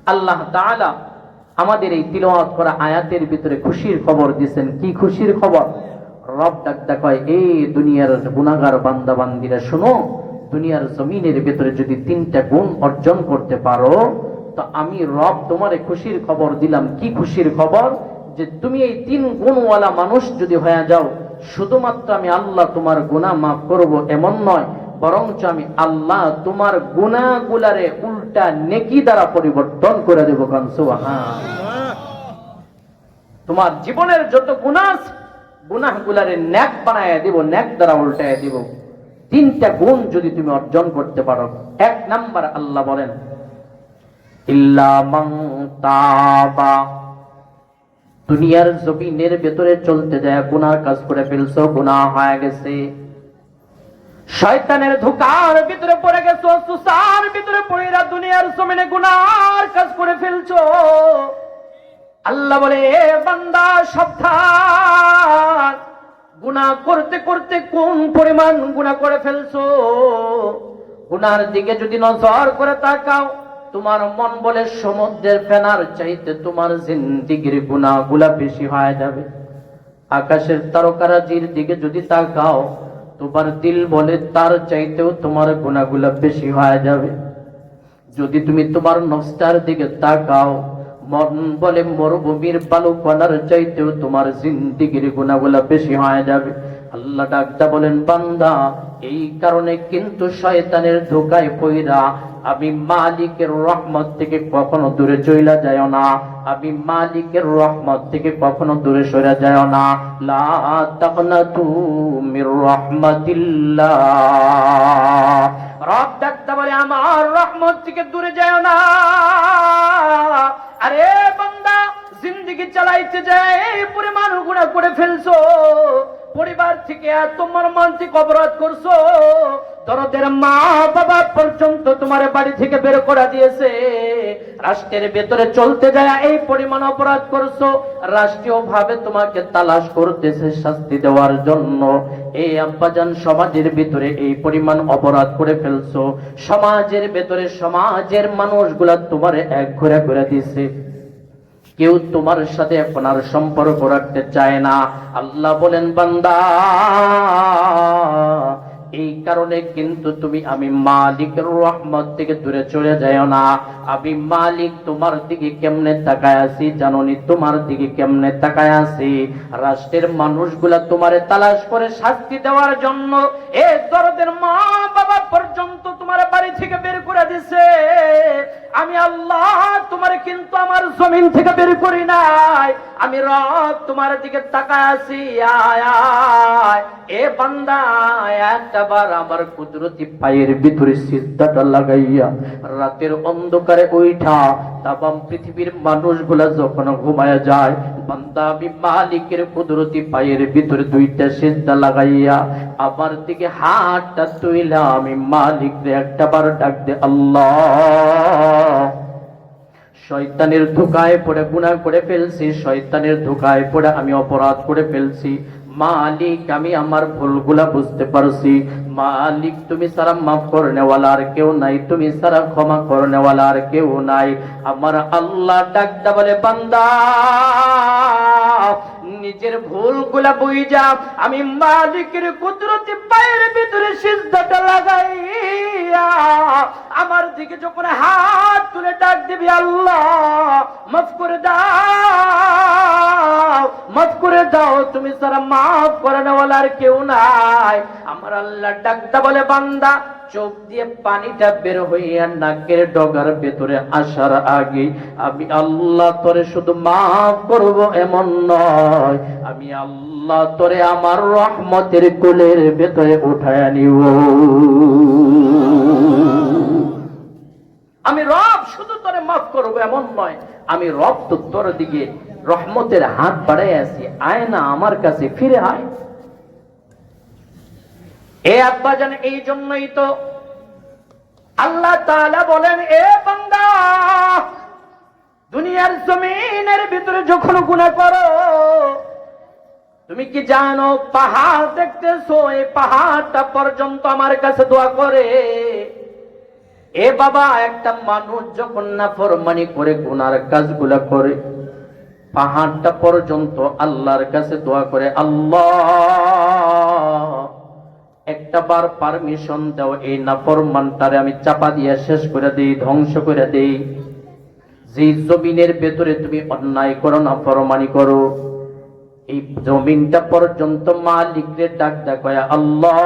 আল্লাহ তাআলা আমাদের এই তিলাওয়াত করা আয়াতের ভিতরে খুশির খবর দিয়েছেন। কি খুশির খবর? রব ডাক কয়, এই দুনিয়ার গুনাহগার বান্দা বান্দিরা শোনো, দুনিয়ার জমিনের ভিতরে যদি 3টা গুণ অর্জন করতে পারো তো আমি রব তোমারে খুশির খবর দিলাম। কি খুশির খবর? যে তুমি এই 3 গুণওয়ালা মানুষ যদি হয়ে যাও, শুধুমাত্র আমি আল্লাহ তোমার গুনাহ মাফ করব এমন নয়, বরঞ্চ আমি আল্লাহ তোমার গুনাহগুলারে উল্টা নেকি দ্বারা পরিবর্তন করে দেব। কারণ সুবহানাল্লাহ, তোমার জীবনের যত গুনাহ আছে গুনাহগুলারে নেক বানায় দেব, নেক দ্বারা উল্টায় দেব। 3টা গুণ যদি তুমি অর্জন করতে পারো। 1 নাম্বার আল্লাহ বলেন, ইল্লা মান তাবা। দুনিয়ার জমিনের ভেতরে চলতে যায় গুনাহ কাজ করে ফেলছো, গুনাহ হয়ে গেছে, শয়তানের ধোঁকার ভিতরে পড়ে গেছো, সুসার ভিতরে পড়িরা দুনিয়ার জমিনে গুনাহর কাজ করে ফেলছো। আল্লাহ বলে, এ বান্দা সাবধান, গুনাহ করতে করতে কোন পরিমাণ গুনাহ করে ফেলছো। গুনাহর দিকে যদি নজর করে তাকাও, তোমার মন বলে সমুদ্রের ফেনার চাইতে তোমার জিন্দেগির গুনাহগুলা বেশি হয়ে যাবে। আকাশের তারকারাজির দিকে যদি তাকাও, তোমার দিল বলে তার চাইতেও তোমার গুনাহগুলা বেশি হয়ে যাবে। যদি তুমি তোমার নফসটার দিকে তাকাও, মন বলে মরুভূমির বালুকণার চাইতেও তোমার জিন্দেগির গুনাহগুলা বেশি হয়ে যাবে। আল্লাহ ডাকটা বলেন, বান্দা এই কারণে কিন্তু শয়তানের ধোঁকায় পইরা আমি মালিকের রহমত থেকে কখনো দূরে চইলা যায় না। আমি মালিকের রহমত থেকে কখনো দূরে সরে যায় না। লা তাকনাতু মির রাহমাতিল্লাহ। রব ডাকতে বলে, আমার রহমত থেকে দূরে যায় না। আরে বান্দা, জিন্দেগি চালাইতে যায় এই পরিমাণ গুনাহ করে ফেলছো, পরিবার থেকে তোমার মানসিক অপরাধ করছো, দরদের মা বাবা পর্যন্ত তোমার বাড়ি থেকে বের করে দিয়েছে, রাষ্ট্রের ভেতরে চলতে যায় এই পরিমাণ অপরাধ করছো, রাষ্ট্রীয় ভাবে তোমাকে তালাশ করতেছে শাস্তি দেওয়ার জন্য। এই আব্বাজান সমাজের ভিতরে এই পরিমাণ অপরাধ করে ফেলছো, সমাজের ভেতরে সমাজের মানুষগুলা তোমারে এক ঘুরে ঘুরে দিছে, কেউ তোমার সাথে এখন আর সম্পর্ক রাখতে চায় না। আল্লাহ বলেন, বান্দা এই কারণে কিন্তু তুমি আমি মালিকের রহমত থেকে দূরে চলে যাও না। আমি মালিক তোমার দিকে কেমনে তাকায় আছি জানোনি? তোমার দিকে কেমনে তাকায় আছি? রাষ্ট্রের মানুষগুলা তোমারে তালাশ করে শাস্তি দেওয়ার জন্য এ দরদের মা বাবা পর্যন্ত তোমার বাড়ি থেকে বের করে দিছে। আমি আল্লাহ তোমার কিন্তু আমার জমিন থেকে বের করি নাই, আমি রব তোমার দিকে তাকায় আছি। আয় আয় এ বান্দা, একবার আমার কুদরতি পায়ের ভিতরে সিজদাটা লাগাইয়া রাতের অন্ধকারে উঠা তামাম পৃথিবীর মানুষগুলা যখন ঘুমায়া যায়, বান্দা আমি মালিকের কুদরতি পায়ের ভিতরে 2টা সিজদা লাগাইয়া আমার দিকে হাতটা তুইলা আমি মালিকরে একটাবার ডাক দে, আল্লাহ। শয়তানের ধোঁকায় পড়ে গুনাহ করে ফেলছি, শয়তানের ধোঁকায় পড়ে আমি অপরাধ করে ফেলছি। মালিক আমি আমার ভুলগুলা বুঝতে পারছি। মালিক তুমি সারা মাফ করনেওয়ালা আর কেউ নাই, তুমি সারা ক্ষমা করনেওয়ালা আর কেউ নাই। আমার আল্লাহ ডাকটা বলে, বান্দা নিজের ভুলগুলা বুঝা আমি মালিকের কুদরতি পায়ের ভিতরে সিজদাটা লাগাইয়া আমার দিকে যখন হাত তুলে ডাক দিবি, আল্লাহ মাফ করে দাও, মাফ করে দাও, তুমি সারা মাফ করে নেওয়ালা আর কেউ নাই। আমার আল্লাহ ডাকটা বলে, বান্দা চোখ দিয়ে পানিটা বের হইয়া নাকের ডগার ভেতরে আসার আগে আমি আল্লাহ তোরে শুধু মাফ করব এমন নয়, আমি আল্লাহ তোরে আমার রহমতের কোলের ভেতরে উঠায় নিব। আমি রব শুধু তোরে মাফ করব এমন নয়, আমি রব তো তোর দিকে রহমতের হাত বাড়াই আছি, আয় না আমার কাছে ফিরে আয়। এ আব্বা জান, এই জন্যই তো আল্লাহ তাআলা বলেন, এ বান্দা দুনিয়ার জমিনের ভিতরে যখন গুনাহ করো, তুমি কি জানো পাহাড় দেখতেছো, এই পাহাড়টা পর্যন্ত আমার কাছে দোয়া করে। এ বাবা, একটা মানুষ যখন নাফরমানি করে গুনার কাজগুলা করে, পাহাড়টা পর্যন্ত আল্লাহর কাছে দোয়া করে, আল্লাহ একটা বার পারমিশন দাও, এই নাফরমানটারে আমি চাপা দিয়ে শেষ করে দেই, ধ্বংস করে দেই। যে জমিনের ভেতরে তুমি অন্যায় করো, নাফরমানি করো, এই জমিনটা পর্যন্ত মালিকরে ডাক ডাকয়া, আল্লাহ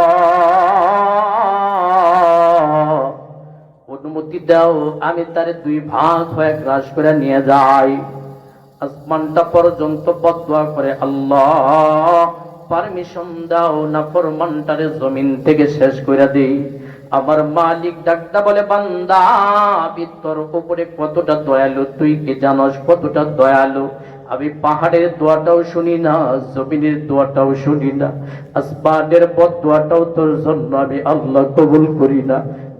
অনুমতি দাও, আমি তারে দুই ভাগ হয়ে গ্রাস করে নিয়ে যাই। আসমানটা পর্যন্ত বদদুয়া করে, আল্লাহ পারমিশন দাও, নাফরমানটারে জমিন থেকে শেষ করে দেই। আমার মালিক ডাকটা বলে, বান্দা আমি তোর উপরে কতটা দয়ালু তুই কি জানস? কতটা দয়ালু আমি পাহাড়ের দোয়াটাও শুনি না, জমিনের দোয়াটাও শুনি না, আসমানের বদদুয়াটাও তোর জন্য আমি আল্লাহ কবুল করি না।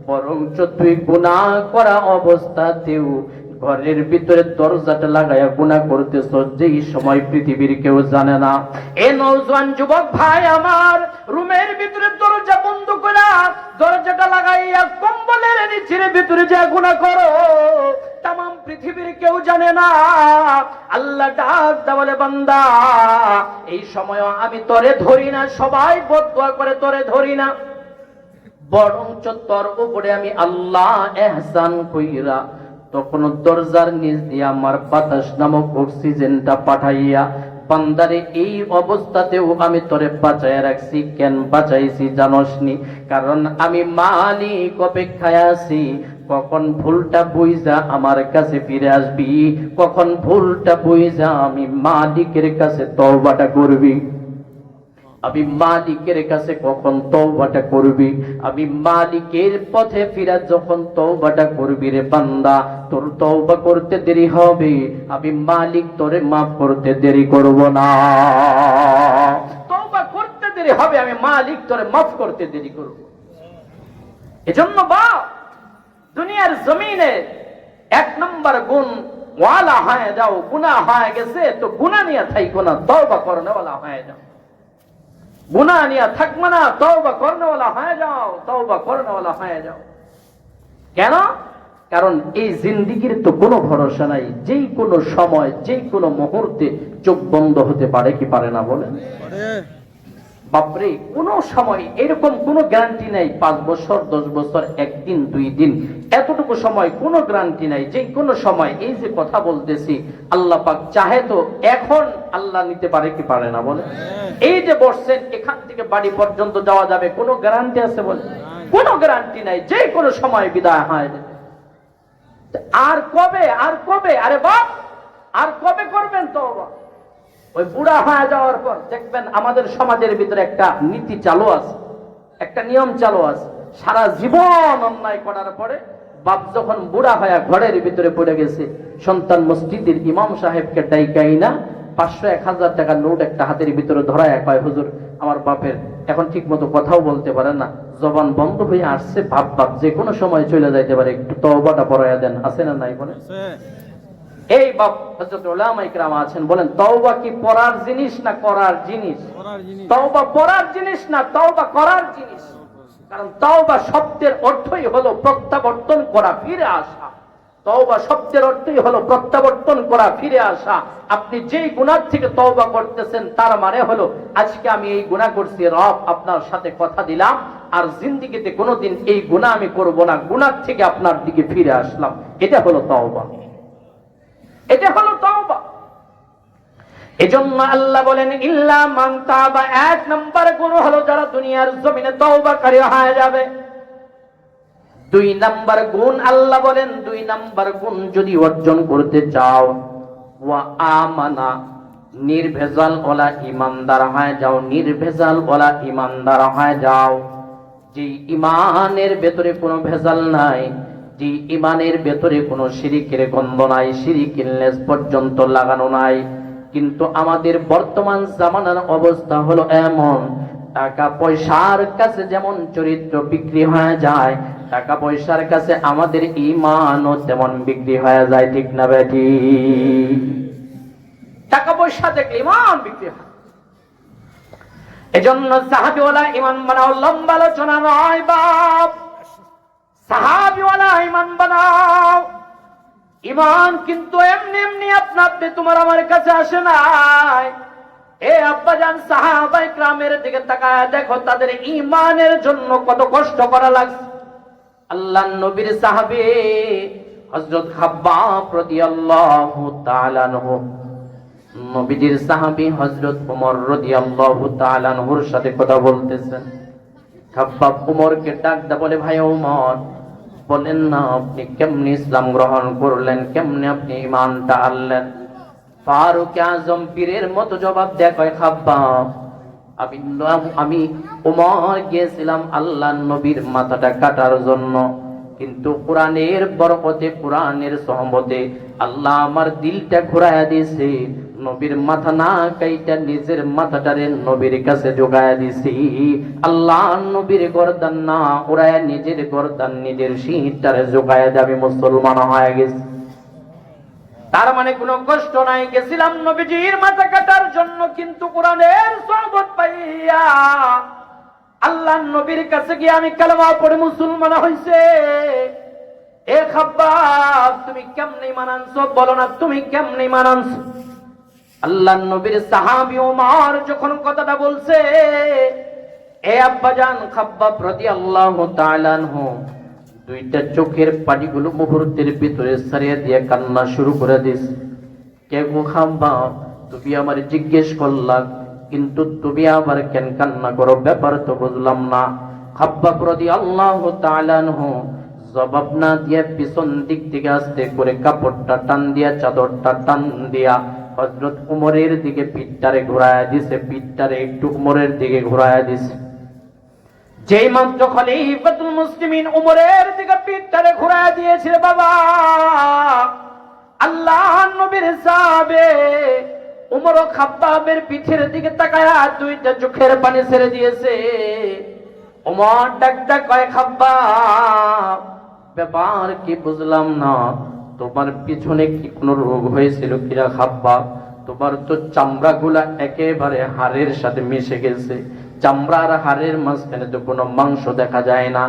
বরঞ্চ তুই গুনাহ করা অবস্থাতেও ঘরের ভিতরে দরজাটা লাগায়া গুনাহ করতেছ, যেই সময় পৃথিবীর কেউ জানে না। এ নওজোয়ান যুবক ভাই আমার, রুমের ভিতরে দরজা বন্ধ করে দরজাটা লাগাইয়া কম্বলের নিচের ভিতরে যা গুনাহ করো, তামাম পৃথিবীর কেউ জানে না। আল্লাহ ডাক দেয়া বলে, বান্দা এই সময় আমি তোরে ধরি না, সবাই বদদুয়া করে তোরে ধরি না, বরঞ্চ তোর উপরে আমি আল্লাহ এহসান কইরা তখন দরজার নিচ দিয়ে আমার বাতাস নামক অক্সিজেনটা পাঠাইয়া বান্দারে এই অবস্থাতেও আমি তোরে বাঁচাইয়া রাখছি। কেন বাঁচাইছি জানসনি? কারণ আমি মালিক অপেক্ষায় আছি, কখন ভুলটা বুঝা আমার কাছে ফিরে আসবি, কখন ভুলটা বুঝা আমি মালিকের কাছে তওবাটা করবি। আমি মালিকের কাছে কখন তওবাটা করবি, আমি মালিকের পথে ফিরা যখন তওবাটা করবি রে বান্দা, তোর তওবা করতে দেরি হবে, আমি মালিক তোরে মাফ করতে দেরি করব না। তওবা করতে দেরি হবে, আমি মালিক তোরে মাফ করতে দেরি করব। এজন্য বাপ, দুনিয়ার জমিনে এক নম্বর গুণ ওয়ালা হয়ে যাও। গুনাহ হয়ে গেছে তো গুনাহ নিয়ে থাইকো না, তওবা করনেওয়ালা হয়ে যাও। গুনাহ নিয়ে থাকবে না, তওবা করনেওয়ালা হয়ে যাও, তওবা করনেওয়ালা হয়ে যাও। কেন? কারণ এই জিন্দেগির তো কোনো ভরসা নাই, যেই কোনো সময় যেই কোনো মুহূর্তে চোখ বন্ধ হতে পারে কি পারে না বলেন? বাপরে, কোন সময় এরকম কোনো গ্যারান্টি নাই, 5 বছর 10 বছর, একদিন 2 দিন, এতটুকু সময় কোনো গ্যারান্টি নাই। যে কোনো সময় এই যে কথা বলতেছি, আল্লাহ পাক চাহে তো এখন আল্লাহ নিতে পারে কি পারে না বলে? এই যে বসছেন, এখান থেকে বাড়ি পর্যন্ত যাওয়া যাবে, কোনো গ্যারান্টি আছে বলে? কোনো গ্যারান্টি নাই, যে কোনো সময় বিদায় হয় যাবে। আর কবে, আর কবে? আরে বাপ, আর কবে করবেন তওবা? ওই বুড়া হয়ে যাওয়ার পর দেখবেন আমাদের সমাজের ভিতরে একটা নীতি চালু আছে, একটা নিয়ম চালু আছে। সারা জীবন অন্যায় করার পরে বাপ যখন বুড়া হয়ে ঘরের ভিতরে পড়ে গেছে, সন্তান মসজিদের ইমাম সাহেবকে ডাইকাই না 500-1000 টাকা নোট একটা হাতের ভিতরে ধরায় কয়, হুজুর আমার বাপের এখন ঠিক মতো কথাও বলতে পারে না, জবান বন্ধ হয়ে আসছে, বাপ যে কোনো সময় চলে যাইতে পারে, একটু তওবাটা পড়াইয়া দেন। আছে না নাই বলেন? এই বাপ হযরত উলামায়ে কেরাম আছেন, বলেন তওবা কি পড়ার জিনিস না করার জিনিস? তওবা পড়ার জিনিস না, তওবা করার জিনিস। কারণ তওবা শব্দের অর্থই হলো প্রত্যাবর্তন করা, ফিরে আসা। তওবা শব্দের অর্থই হলো প্রত্যাবর্তন করা, ফিরে আসা। আপনি যেই গুনাহ থেকে তওবা করতেছেন, তার মানে হলো আজকে আমি এই গুনাহ করছি, রব আপনার সাথে কথা দিলাম আর জিন্দেগিতে কোনোদিন এই গুনাহ আমি করব না, গুনাহ থেকে আপনার দিকে ফিরে আসলাম। এটা হলো তওবা, এটা হলো তওবা। এজন্য আল্লাহ বলেন, ইল্লা মান তাবা। 1 নম্বর গুণ হলো যারা দুনিয়ার জমিনে তওবাকারী হয়ে যাবে। 2 নম্বর গুণ আল্লাহ বলেন, 2 নম্বর গুণ যদি অর্জন করতে চাও, ওয়া আমানা, নির্ভেজাল ওয়ালা ঈমানদার হয়ে যাও, নির্ভেজাল ওয়ালা ঈমানদার হয়ে যাও। যে ঈমানের ভেতরে কোনো ভেজাল নাই, যে ঈমানের ভেতরে কোনো শিরকের গন্ধ নাই, শিরকের লেশ পর্যন্ত লাগানো নাই। কিন্তু আমাদের বর্তমান জামানার অবস্থা হলো এমন, টাকা পয়সার কাছে যেমন চরিত্র বিক্রি হয়ে যায়, টাকা পয়সার কাছে আমাদের ঈমানও তেমন বিক্রি হয়ে যায়। ঠিক না বেটি? টাকা পয়সা দেখলে ঈমান বিক্রি হয়। এজন্য সাহাবীওয়ালা ঈমান বানাও, লম্বা আলোচনা নয় বাপ। সাহাবীওয়ালা ঈমান বানাও। ঈমান কিন্তু এমনি এমনি আপনা আপনি তোমার আমার কাছে আসে নাই। এ আব্বাজান, সাহাবায়ে কেরামের দিকে তাকায় দেখো তাদের ঈমানের জন্য কত কষ্ট করা লাগছে। আল্লাহর নবীর সাহাবী হযরত খাব্বাব রাদিয়াল্লাহু তাআলা আনহু, নবীজির সাহাবী হযরত ওমর রাদিয়াল্লাহু তাআলা আনহুর সাথে কথা বলতেছেন। খাব্বাব ওমরকে ডাকদা বলে, ভাই ওমর, বলেন না আপনি কেমনে ইসলাম গ্রহণ করলেন, কেমনে আপনি ঈমানটা আনলেন? ফারুক আজম পীরের মতো জবাব দেয়, কয় খাব্বাব, আমি ওমর গিয়েছিলাম আল্লাহর নবীর মাথাটা কাটার জন্য, কিন্তু কোরআনের বরকতে, কোরআনের সহমতে আল্লাহ আমার দিলটা ঘুরাইয়া দিয়েছে। নবীর মাথা না কাইটা নিজের মাথাটারে নবীর কাছে জোগায়া দিছি। আল্লাহ নবীর গর্দান না উড়ায়া নিজের গর্দান, নিজের শীতটারে জোগায়া দিয়ে আমি মুসলমান হয়ে গেছি। তার মানে কোনো কষ্ট নাই, গেছিলাম নবীজির মাথা কাটার জন্য, কিন্তু কোরআনের সহবত পাইয়া আল্লাহর নবীর কাছে গিয়ে আমি কালেমা পড়ে মুসলমান হইছে। এ খাব্বাব, তুমি কেমনে ঈমান আনছো? বলো না তুমি কেমনে ঈমান আনছো? আল্লাহর নবীর সাহাবী ওমর যখন কথাটা বলছে, এ আব্বাজান খাব্বাব রাদিয়াল্লাহু তাআলা আনহু দুইটা চোখের পানিগুলো মুহূর্তের ভিতরে ছাড়িয়ে দিয়ে কান্না শুরু করে দিস। কে গো খাব্বাব, তুমি আমার জিজ্ঞেস করলা, কিন্তু তুমি আবার কেন কান্না করো? ব্যাপার তো বুঝলাম না। খাব্বাব রাদিয়াল্লাহু তাআলা আনহু জবাব না দিয়ে পিছন দিক থেকে আস্তে করে কাপড়টা টান দিয়া, চাদরটা টান দিয়া হযরত উমরের দিকে পিঠটারে ঘোরায়া দিছে, পিঠটারে একটু উমরের দিকে ঘোরায়া দিছে। যেই মাত্র খলিফাতুল মুসলিমিন উমরের দিকে পিঠটারে ঘোরায়া দিয়েছে, বাবা আল্লাহর নবীর সাহাবে উমর ও খাব্বাবের পিঠের দিকে তাকায়া দুইটা চোখের পানি ছেড়ে দিয়েছে। উমর ডাক ডাক কয়, খাব্বাব, ব্যাপার কি বুঝলাম না, তোমার পিছনে কি কোনো রোগ হয়েছিল কিরা খাব্বাব? তোমার তো চামড়াগুলা একেবারে হাড়ের সাথে মিশে গেছে, চামড়া আর হাড়ের মাঝখানে তো কোনো মাংস দেখা যায় না,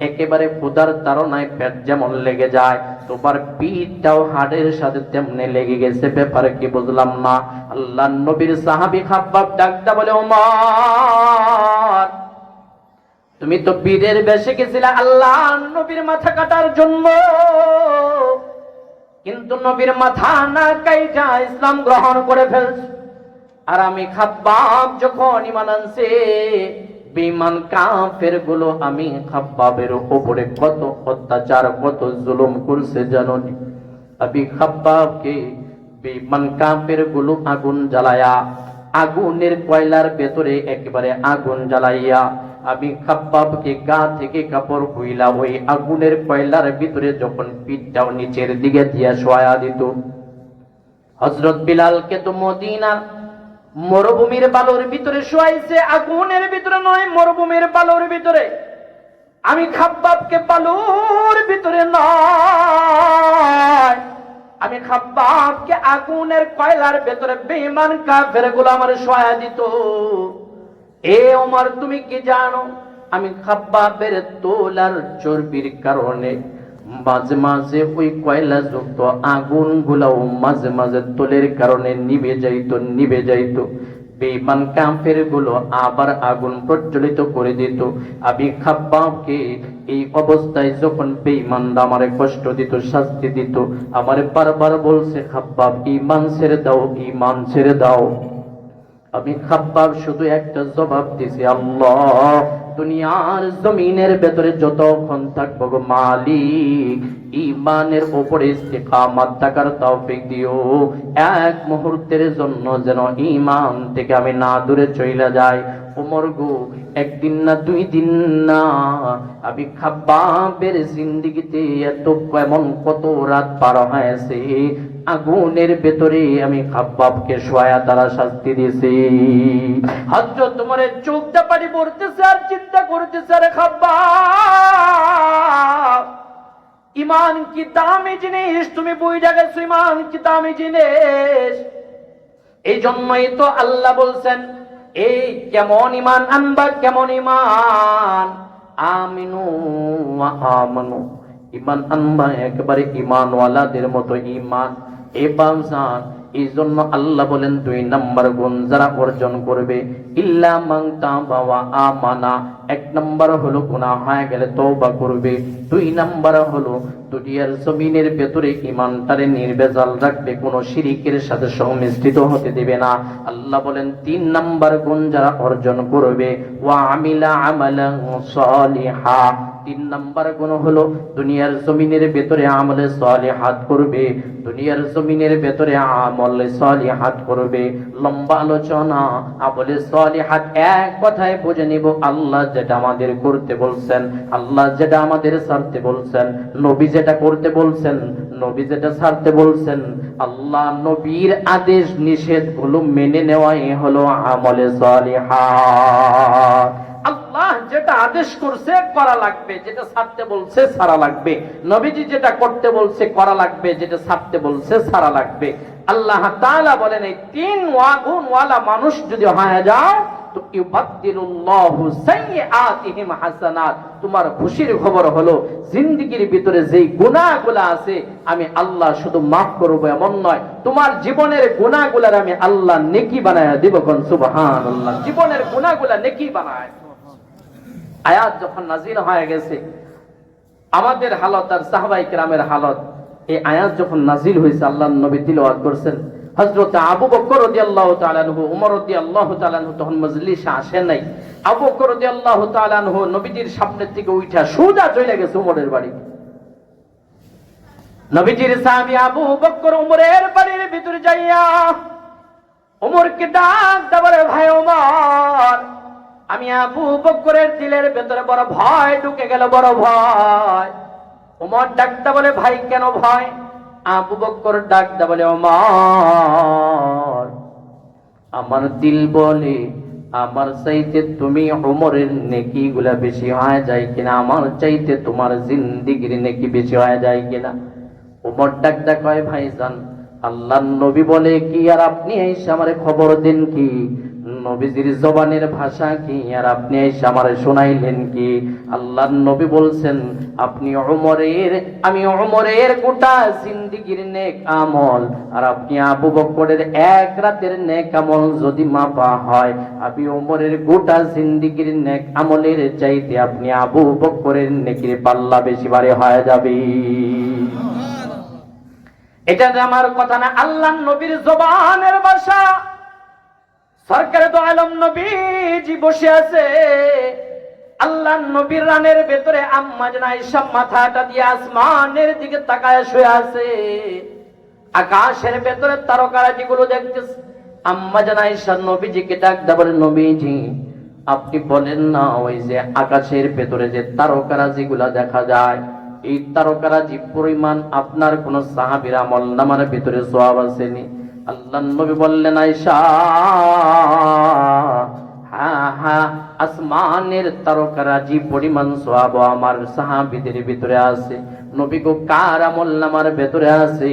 একেবারে ক্ষুধার তাড়নায় পেট যেমন লেগে যায়, তোমার পিঠটাও হাড়ের সাথে তেমনি লেগে গেছে, ব্যাপার কি বুঝলাম না। আল্লাহর নবীর সাহাবী খাব্বাব ডাকটা বলে, ওমর, তুমি তো বীরের বেশে গেছিলে আল্লাহর নবীর মাথা কাটার জন্য, কিন্তু নবীর মাথা না কাইটা ইসলাম গ্রহণ করে ফেলছ। আর আমি খাব্বাব যখন ঈমান আনছে, বেঈমান কাফের গুলো আমি খাব্বাবের উপরে কত অত্যাচার, কত জুলুম করছে জানোনি? আমি খাব্বাবকে বেঈমান কাফের গুলো আগুন জ্বালায়া, আগুনের কয়লার ভেতরে একেবারে আগুন জ্বালাইয়া আমি খাব্বাবকে গা থেকে কাপড় খুইলা ওই আগুনের কয়লার ভিতরে যখন পিঠটাও নিচের দিকে দিয়া শোয়া দিত। হযরত বিলালকে তো মদিনার মরুভূমির বালুর ভিতরে শোয়াইছে, আগুনের ভিতরে নয়, মরুভূমির বালুর ভিতরে। আমি খাব্বাবকে বালুর ভিতরে নয়, আমি খাব্বাবকে আগুনের কয়লার ভেতরে বেঈমান কাফের গুলো আমার শোয়া দিত। এ ওমর, তুমি কি জানো আমি খাব্বাবের তোলার চর্বির কারণে মাঝে মাঝে ওই কয়লা যুক্ত আগুন গুলাও মাঝে মাঝে তোলের কারণে নিভে যাইতো। বেঈমান কাফের গুলো আবার আগুন প্রজ্বলিত করে দিত। আমি খাব্বাবকে এই অবস্থায় যখন বেঈমানরা আমারে কষ্ট দিত, শাস্তি দিত, আমারে বারবার বলছে, খাব্বাব ঈমান ছেড়ে দাও, ঈমান ছেড়ে দাও। আমি খাব্বাব শুধু একটা জবাব দিছি, আল্লাহ দুনিয়ার জমিনের ভেতরে যতক্ষণ থাকবো গো মালিক, ঈমানের উপরে ইস্তিকামাত থাকার তৌফিক দিও। এক মুহূর্তের জন্য যেন ঈমান থেকে আমি না দূরে চলে যাই। ওমর গো, একদিন না, দুই দিন না, আমি খাব্বাবের জিন্দেগিতে এত কেমন কত রাত পার হয়েছে, আগুনের ভেতরে আমি খাব্বাবকে শোয়া তারা শাস্তি দিয়েছি। হযরত ওমরের চোখটা পানি পড়তেছে আর চিন্তা করতেছে, আরে খাব্বাব, ঈমান কি দামি জিনিস, তুমি বুঝা গেছো ঈমান কি দামি জিনিস। এই জন্যই তো আল্লাহ বলছেন, এই কেমন ঈমান আনবা, কেমন ঈমান। আমিনু ওয়া আমানু, ঈমান আনবা একেবারে ঈমানওয়ালাদের মতো ঈমান। এ বামজান, এই জন্য আল্লাহ বলেন 2 নাম্বার গুণ যারা অর্জন করবে, ইল্লা মান তাবা ওয়া আমানা, 1 নাম্বার হলো গুনাহ হয়ে গেলে তওবা করবে, 2 নাম্বার হলো দুনিয়ার জমিনের ভেতরে ঈমানটারে নির্ভেজাল রাখবে, কোনো শিরকের সাথে সংমিশ্রিত হতে দেবে না। আল্লাহ বলেন 3 নাম্বার গুণ যারা অর্জন করবে, ওয়া আমিলা আমালান সালিহা, 3 নাম্বার গুণ হলো দুনিয়ার জমিনের ভেতরে আমলে সালিহাত করবে, দুনিয়ার জমিনের ভেতরে আমলে সালিহাত করবে। লম্বা আলোচনা, আমলে সালিহাত এক কথায় বুঝে নিব, আল্লাহ যেটা আমাদের করতে বলছেন, আল্লাহ যেটা আমাদের ছাড়তে বলছেন, নবী যেটা করতে বলছেন, নবী যেটা ছাড়তে বলছেন, আল্লাহ নবীর আদেশ নিষেধ গুলো মেনে নেওয়াই হলো আমলে সালিহাত। আল্লাহ যেটা আদেশ করছে করা লাগবে, যেটা ছাড়তে বলছে ছাড়া লাগবে, নবীজি যেটা করতে বলছে করা লাগবে, যেটা ছাড়তে বলছে ছাড়া লাগবে। আল্লাহ তাআলা বলেন এই 3 গুণ ওয়ালা মানুষ যদি হয়ে যাও তো ইউবাদদিলুল্লাহু সাইয়্যাতিহিম হাসানাত, তোমার খুশির খবর হলো জিন্দেগীর ভিতরে যেই গুনাহগুলো আছে আমি আল্লাহ শুধু maaf করব এমন নয়, তোমার জীবনের গুনাহগুলোর আমি আল্লাহ নেকি বানায়া দিব। কোন সুবহানাল্লাহ, জীবনের গুনাহগুলো নেকি বানায়। আয়াত যখন নাজিল হয়ে গেছে, আমাদের হালত আর সাহাবায়ে কেরামের হালত, এই আয়াত যখন নাজিল হয়েছে আল্লাহর নবী তিলাওয়াত করছেন, হযরত আবু বকর রাদিয়াল্লাহু তাআলা আনহু, ওমর রাদিয়াল্লাহু তাআলা আনহু তখন মজলিসে আসেন নাই। আবু বকর রাদিয়াল্লাহু তাআলা আনহু নবীজির সামনের থেকে উঠা সোজা চলে গেছে ওমরের বাড়ি। নবীজির সাহাবী আবু বকর ওমরের বাড়ির ভিতরে যাইয়া ওমরকে ডাক দেবরে, ভাই ওমর, আমি আবু বকরের দিলের ভেতরে বড় ভয় ঢুকে গেল, বড় ভয়। ওমর ডাকতে বলে, ভাই কেন ভয়? আবু বকর ডাকতে বলে, ওমর, আমার দিল বলে আমার চাইতে তুমি ওমরের নেকি গুলা বেশি হয়ে যায় কিনা, আমার চাইতে তোমার জিন্দেগির নেকি বেশি হয়ে যায় কিনা। ওমর ডাকতে কয়, ভাইজান, আল্লাহর নবী বলে কি আর আপনি এসে আমারে খবর দেন কি? নবীজির জবানের ভাষা কি আর আপনি এসে আমারে শোনাইলেন কি? আল্লাহর নবী বলছেন আপনি ওমরের, আমি ওমরের গোটা জিন্দেগির নেক আমল আর আপনি আবু বকরের এক রাতের নেক আমল যদি মাপা হয়, আমি ওমরের গোটা জিন্দেগির নেক আমলের চাইতে আপনি আবু বকরের নেকির পাল্লা বেশি বারে হয়ে যাবে। এটা আমার কথা না, আল্লাহর নবীর জবানের ভাষা। সরকারে তো আলম নবীজি বসে আছে, আল্লাহর নবীর রানের ভেতরে আম্মা জান আয়েশা মাথাটা দিয়ে আসমানের দিকে তাকায় শুয়ে আছে, আকাশের ভেতরে তারকারাজি গুলো দেখতেছে। আম্মা জান আয়েশা নবীজিকে ডাক দিয়ে বলেন, নবীজি আপনি বলেন না, ওই যে আকাশের ভেতরে যে তারকারাজি গুলা দেখা যায়, এই তারকারাজি পরিমাণ আপনার কোন সাহাবীর আমল নামার ভিতরে সওয়াব আসেনি? আল্লাহর নবী বললেন, আয়েশা, হ্যাঁ হ্যাঁ, আসমানের তারকারাজি পরিমাণ সওয়াব আমার সাহাবীদের ভিতরে আছে। নবী গো, কার আমল নামার ভিতরে আছে?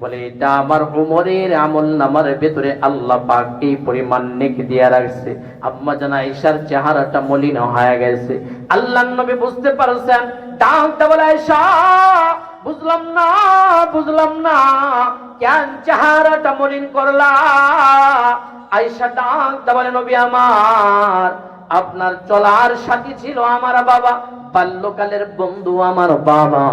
বলে এটা আমার ওমরের আমল নামার ভিতরে আল্লাহ পাক এই পরিমাণ নেকি দিয়ে রাখছে। আম্মা জান আয়েশার চেহারাটা মলিন হয়ে গেছে। আল্লাহর নবী বুঝতে পারছেন, ডাকতে বলে, আয়েশা, বুঝলাম না, বুঝলাম না, কেন চেহারাটা মলিন করলা? আয়েশা ডাকতে বলে, নবী আমার, আপনার চলার সাথী ছিল আমার বাবা, বাল্যকালের বন্ধু আমার বাবা,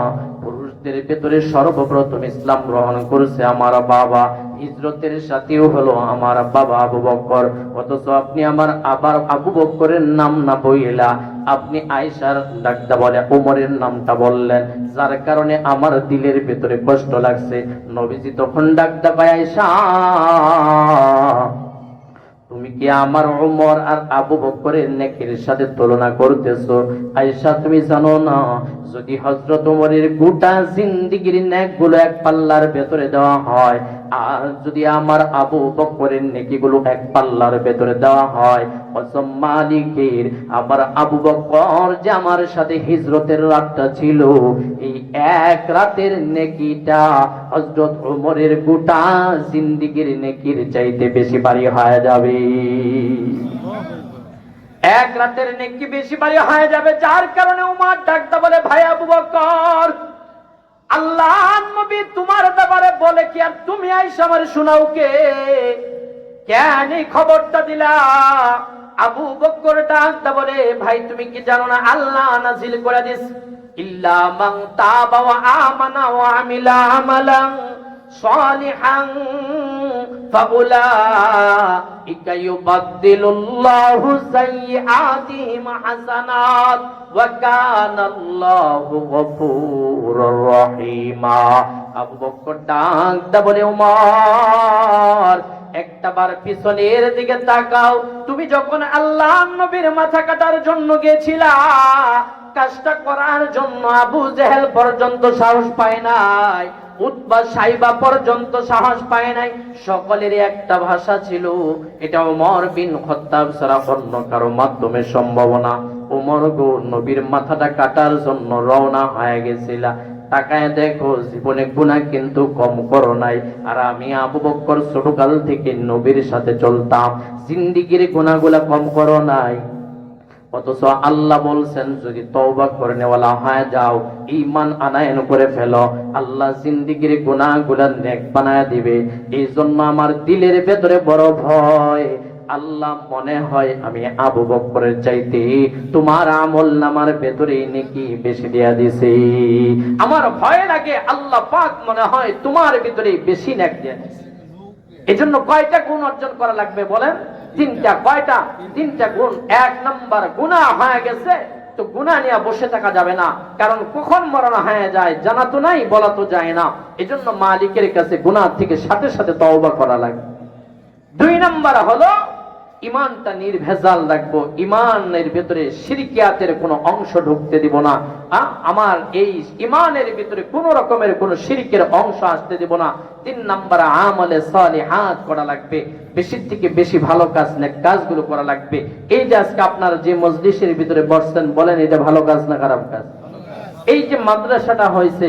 পুরুষদের ভেতরে সর্বপ্রথম ইসলাম গ্রহণ করেছে আমার বাবা, হিজরতের সাথীও হলো আমার বাবা আবু বকর, অথচ আপনি আমার আবার আবু বকরের নাম না বইলা আপনি আয়েশার ডাকটা বলে ওমরের নামটা বললেন, যার কারণে আমার দিলের ভেতরে কষ্ট লাগছে। নবীজি তখন ডাকটা পায়, আয়েশা, তুমি কি আমার ওমর আর আবু বকরের নেকির সাথে তুলনা করতেছো? আয়েশা, তুমি জানো না, যদি হযরত ওমরের গোটা জিন্দেগির নেকগুলো এক পাল্লার ভেতরে দেওয়া হয়, আর যদি আমার আবু বকরের নেকিগুলো এক পাল্লার ভেতরে দেওয়া হয়, কসম মালিকের, আমার আবু বকর যে আমার সাথে হিজরতের রাতটা ছিল, এই এক রাতের নেকিটা হযরত ওমরের গোটা জিন্দেগির নেকির চাইতে বেশি ভারী হয়ে যাবে। এক রাতের নেকি বেশি বাড়ি হয়ে যাবে, যার কারণে উমর ডাকতে বলে, ভাই আবু বকর, আল্লাহ নবী তোমার ব্যাপারে বলে কি আর তুমি আইসা আমার শোনাও কে? কেন এই খবরটা দিলা? আবু বকর ডাকতে বলে, ভাই তুমি কি জানো না আল্লাহ নাজিল করে দিস, ইল্লা মান তাবা ওয়া আমানা ওয়া আমিলা আমালান সালিহান ফাউলাইকা ইউবাদদিলুল্লাহু সাইয়্যাতিহিম হাসানাত ওয়া কানাল্লাহু গফুরুর রহিমা। আবু বকর ডাকতে বলে, ওমর একটাবার পিছনের দিকে তাকাও, তুমি যখন আল্লাহ নবীর মাথা কাটার জন্য গেছিলা, কাজটা করার জন্য আবু জেহেল পর্যন্ত সাহস পায় নাই, উতবা সাইবা পর্যন্ত সাহস পায় নাই। সকলেরই একটা ভাষা ছিল, এটা ওমর বিন খাত্তাব ছাড়া অন্য কারো মাধ্যমে সম্ভব না। ওমর গো নবীর মাথাটা কাটার জন্য রওনা হয়ে গেছিল। তাকায় দেখো জীবনে গুনাহ কিন্তু কম করো নাই। আর আমি আবু বকর ছোটকাল থেকে নবীর সাথে চলতাম, জিন্দেগির গুনাহগুলা কম করো নাই। অথচ আল্লাহ বলছেন যদি তওবা করে নেওয়ালা হয়ে যাও, ঈমান আনায়ন করে ফেলো, আল্লাহ জিন্দেগির গুনাহগুলা নেক বানায় দিবে। এই জন্য আমার দিলের ভেতরে বড় ভয়। আল্লাহ মনে হয় আমি আবু বকরের চাইতে তোমার আমল নামার ভেতরে নেকি বেশি দিয়া দিছি। আমার ভয় লাগে আল্লাহ পাক মনে হয় তোমার ভিতরে বেশি নেক দিয়া দিছে। এজন্য কয়টা গুণ অর্জন করা লাগবে বলেন? তিনটা। কয়টা? তিনটা গুণ। এক নাম্বার, গুনাহ হয়ে গেছে তো গুনাহ নিয়ে বসে থাকা যাবে না, কারণ কখন মরণ হয়ে যায় জানা তো নাই, বলা তো যায় না। এজন্য মালিকের কাছে গুনাহ থেকে সাথে সাথে তওবা করা লাগে। দুই নাম্বার হলো ইমানটা নির্ভেজাল রাখবো, ইমানের ভিতরে শিরকিয়াতের কোনো অংশ ঢুকতে দিব না। আমার এই ইমানের ভিতরে কোন রকমের কোন শিরকের অংশ আসতে দিব না। তিন নাম্বার, আমলে সালিহাত করা লাগবে, বেশি থেকে বেশি ভালো কাজ, নেক কাজগুলো করা লাগবে। এই যে আজকে আপনার যে মজলিসের ভিতরে বসছেন, বলেন এটা ভালো কাজ না খারাপ কাজ? এই যে মাদ্রাসাটা হয়েছে,